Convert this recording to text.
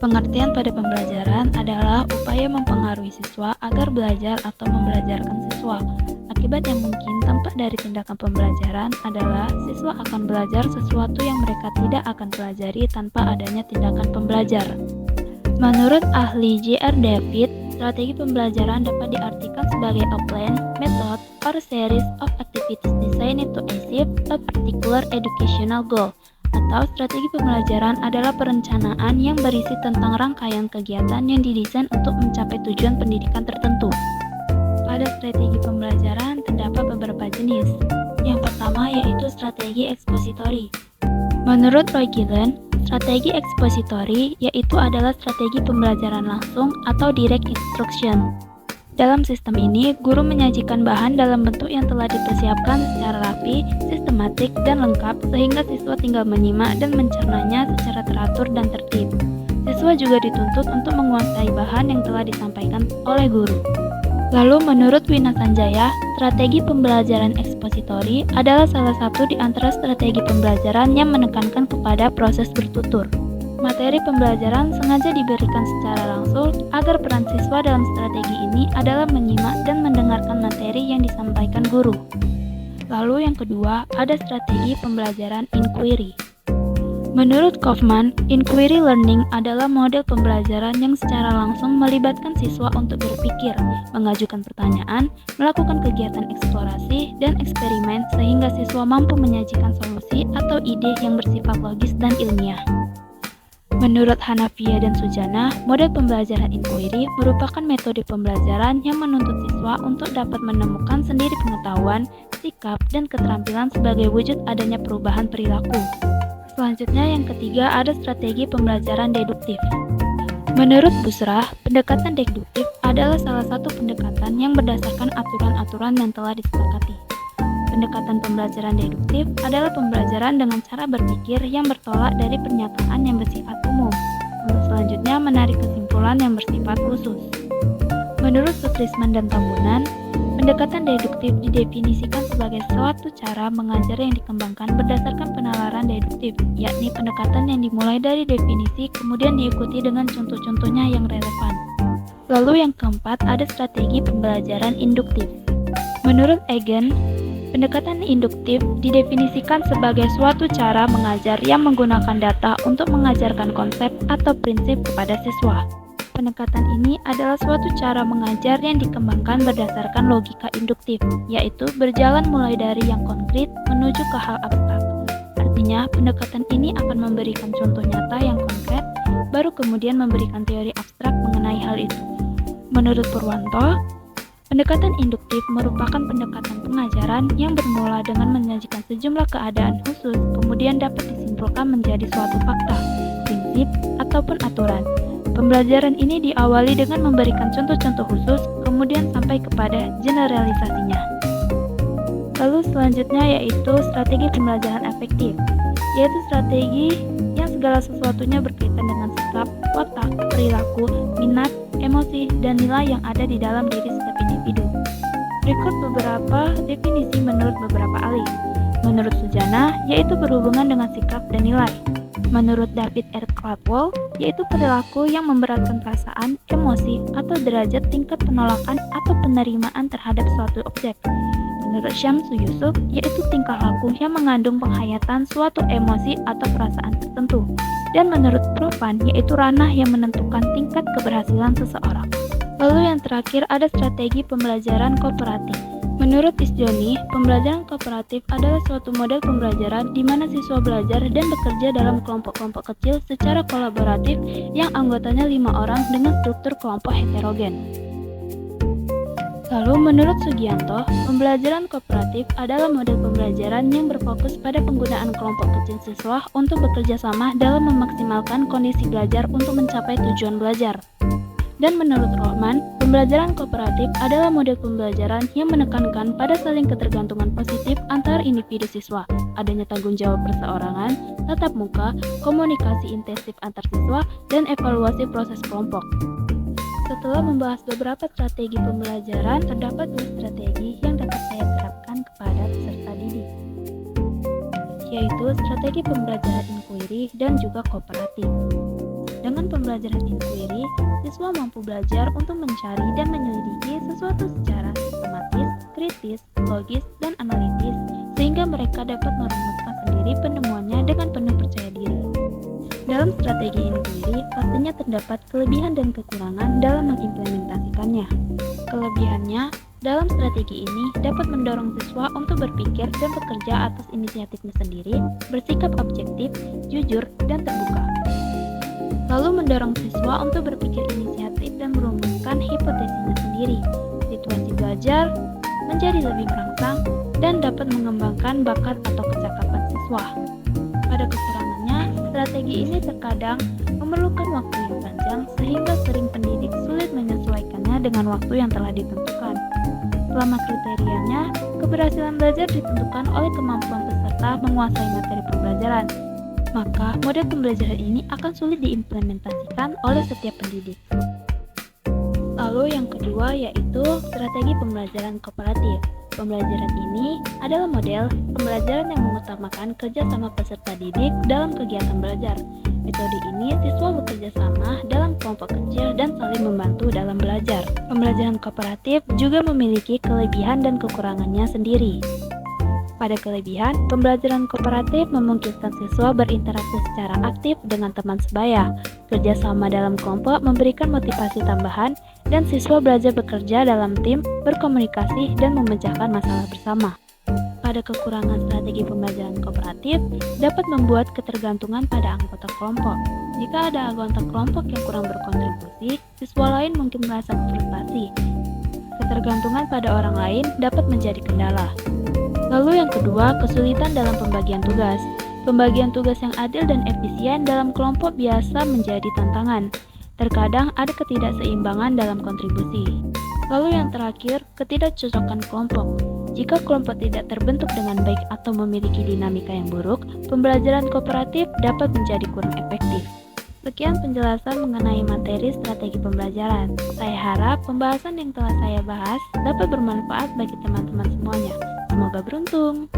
Pengertian pada pembelajaran adalah upaya mempengaruhi siswa agar belajar atau membelajarkan siswa. Akibat yang mungkin tampak dari tindakan pembelajaran adalah siswa akan belajar sesuatu yang mereka tidak akan pelajari tanpa adanya tindakan pembelajar. Menurut ahli J.R. David, strategi pembelajaran dapat diartikan sebagai a plan, method, or series of activities designed to achieve a particular educational goal. Atau strategi pembelajaran adalah perencanaan yang berisi tentang rangkaian kegiatan yang didesain untuk mencapai tujuan pendidikan tertentu. Pada strategi pembelajaran terdapat beberapa jenis. Yang pertama yaitu strategi ekspositori. Menurut Roy Gillen, strategi ekspositori yaitu adalah strategi pembelajaran langsung atau direct instruction. Dalam sistem ini, guru menyajikan bahan dalam bentuk yang telah dipersiapkan secara rapi, sistematik, dan lengkap sehingga siswa tinggal menyimak dan mencernanya secara teratur dan tertib. Siswa juga dituntut untuk menguasai bahan yang telah disampaikan oleh guru. Lalu menurut Wina Sanjaya, strategi pembelajaran ekspositori adalah salah satu di antara strategi pembelajaran yang menekankan kepada proses bertutur. Materi pembelajaran sengaja diberikan secara langsung agar peran siswa dalam strategi ini adalah menyimak dan mendengarkan materi yang disampaikan guru. Lalu yang kedua, ada strategi pembelajaran inquiry. Menurut Kaufman, inquiry learning adalah model pembelajaran yang secara langsung melibatkan siswa untuk berpikir, mengajukan pertanyaan, melakukan kegiatan eksplorasi, dan eksperimen sehingga siswa mampu menyajikan solusi atau ide yang bersifat logis dan ilmiah. Menurut Hanafia dan Sujana, model pembelajaran inquiry merupakan metode pembelajaran yang menuntut siswa untuk dapat menemukan sendiri pengetahuan, sikap, dan keterampilan sebagai wujud adanya perubahan perilaku. Selanjutnya yang ketiga ada strategi pembelajaran deduktif. Menurut Busrah, pendekatan deduktif adalah salah satu pendekatan yang berdasarkan aturan-aturan yang telah disepakati. Pendekatan pembelajaran deduktif adalah pembelajaran dengan cara berpikir yang bertolak dari pernyataan yang bersifat umum, untuk selanjutnya menarik kesimpulan yang bersifat khusus. Menurut Sutrisman dan Tambunan, pendekatan deduktif didefinisikan sebagai suatu cara mengajar yang dikembangkan berdasarkan penalaran deduktif, yakni pendekatan yang dimulai dari definisi kemudian diikuti dengan contoh-contohnya yang relevan. Lalu yang keempat ada strategi pembelajaran induktif. Menurut Egan, pendekatan induktif didefinisikan sebagai suatu cara mengajar yang menggunakan data untuk mengajarkan konsep atau prinsip kepada siswa. Pendekatan ini adalah suatu cara mengajar yang dikembangkan berdasarkan logika induktif, yaitu berjalan mulai dari yang konkret menuju ke hal abstrak. Artinya, pendekatan ini akan memberikan contoh nyata yang konkret, baru kemudian memberikan teori abstrak mengenai hal itu. Menurut Purwanto, pendekatan induktif merupakan pendekatan pengajaran yang bermula dengan menyajikan sejumlah keadaan khusus, kemudian dapat disimpulkan menjadi suatu fakta, prinsip, ataupun aturan. Pembelajaran ini diawali dengan memberikan contoh-contoh khusus, kemudian sampai kepada generalisasinya. Lalu selanjutnya yaitu strategi pembelajaran afektif, yaitu strategi yang segala sesuatunya berkaitan dengan sikap, watak, perilaku, minat, emosi, dan nilai yang ada di dalam diri setiap individu. Berikut beberapa definisi menurut beberapa ahli. Menurut Sujana, yaitu berhubungan dengan sikap dan nilai. Menurut David R. Caldwell, yaitu perilaku yang memberatkan perasaan, emosi, atau derajat tingkat penolakan atau penerimaan terhadap suatu objek. Menurut Syamsu Yusuf, yaitu tingkah laku yang mengandung penghayatan suatu emosi atau perasaan tertentu. Dan menurut Profan, yaitu ranah yang menentukan tingkat keberhasilan seseorang. Lalu yang terakhir ada strategi pembelajaran kooperatif. Menurut Isjoni, pembelajaran kooperatif adalah suatu model pembelajaran di mana siswa belajar dan bekerja dalam kelompok-kelompok kecil secara kolaboratif yang anggotanya 5 orang dengan struktur kelompok heterogen. Lalu menurut Sugianto, pembelajaran kooperatif adalah model pembelajaran yang berfokus pada penggunaan kelompok kecil siswa untuk bekerja sama dalam memaksimalkan kondisi belajar untuk mencapai tujuan belajar. Dan menurut Rohman, pembelajaran kooperatif adalah model pembelajaran yang menekankan pada saling ketergantungan positif antar individu siswa, adanya tanggung jawab perseorangan, tatap muka, komunikasi intensif antar siswa, dan evaluasi proses kelompok. Setelah membahas beberapa strategi pembelajaran, terdapat 2 strategi yang dapat saya terapkan kepada peserta didik, yaitu strategi pembelajaran inquiry dan juga kooperatif. Dengan pembelajaran inquiry, siswa mampu belajar untuk mencari dan menyelidiki sesuatu secara sistematis, kritis, logis, dan analitis, sehingga mereka dapat merumuskan sendiri penemuannya dengan penuh percaya diri. Dalam strategi inquiry, pastinya terdapat kelebihan dan kekurangan dalam mengimplementasikannya. Kelebihannya, dalam strategi ini dapat mendorong siswa untuk berpikir dan bekerja atas inisiatifnya sendiri, bersikap objektif, jujur, dan terbuka. Lalu mendorong siswa untuk berpikir inisiatif dan merumuskan hipotesisnya sendiri. Situasi belajar menjadi lebih merangsang dan dapat mengembangkan bakat atau kecakapan siswa. Pada kekurangannya, strategi ini terkadang memerlukan waktu yang panjang sehingga sering pendidik sulit menyesuaikannya dengan waktu yang telah ditentukan. Selama kriterianya, keberhasilan belajar ditentukan oleh kemampuan peserta menguasai materi pembelajaran, maka model pembelajaran ini akan sulit diimplementasikan oleh setiap pendidik. Lalu yang kedua yaitu strategi pembelajaran kooperatif. Pembelajaran ini adalah model pembelajaran yang mengutamakan kerjasama peserta didik dalam kegiatan belajar. Metode ini siswa bekerja sama dalam kelompok kecil dan saling membantu dalam belajar. Pembelajaran kooperatif juga memiliki kelebihan dan kekurangannya sendiri. Pada kelebihan, pembelajaran kooperatif memungkinkan siswa berinteraksi secara aktif dengan teman sebaya. Kerjasama dalam kelompok memberikan motivasi tambahan, dan siswa belajar bekerja dalam tim, berkomunikasi, dan memecahkan masalah bersama. Pada kekurangan strategi pembelajaran kooperatif, dapat membuat ketergantungan pada anggota kelompok. Jika ada anggota kelompok yang kurang berkontribusi, siswa lain mungkin merasa frustasi. Ketergantungan pada orang lain dapat menjadi kendala. Lalu yang kedua, kesulitan dalam pembagian tugas. Pembagian tugas yang adil dan efisien dalam kelompok biasa menjadi tantangan. Terkadang ada ketidakseimbangan dalam kontribusi. Lalu yang terakhir, ketidakcocokan kelompok. Jika kelompok tidak terbentuk dengan baik atau memiliki dinamika yang buruk, pembelajaran kooperatif dapat menjadi kurang efektif. Sekian penjelasan mengenai materi strategi pembelajaran. Saya harap pembahasan yang telah saya bahas dapat bermanfaat bagi teman-teman semuanya. Semoga beruntung.